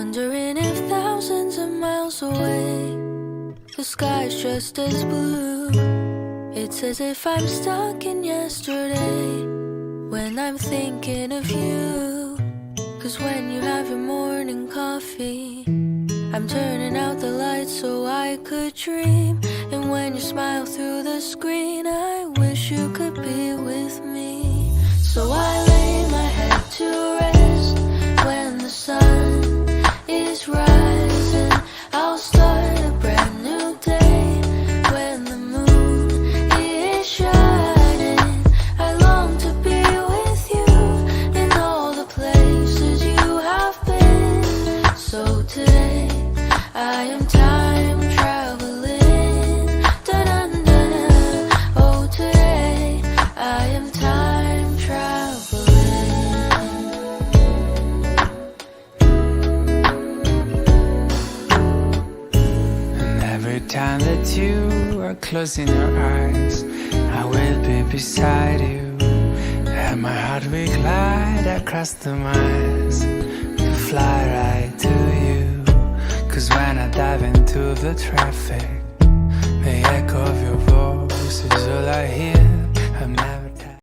wondering if thousands of miles away the sky's just as blue. It's as if I'm stuck in yesterday when I'm thinking of you. 'Cause when you have your morning coffee, I'm turning out the lights so I could dream. And when you smile through the screen, I wish you could be with me. So I lay my head to rest when the sun is rising. I'll start a brand new day when the moon is shining. I long to be with you in all the places you have been. So today I am time traveling. Da-dun-dun-dun. Oh, today I am time traveling. And every time that you are closing your eyes, I will be beside you, and my heart will glide across the miles to fly right to you. 'Cause when I dive into the traffic, the echo of your voice is all I hear. I'm never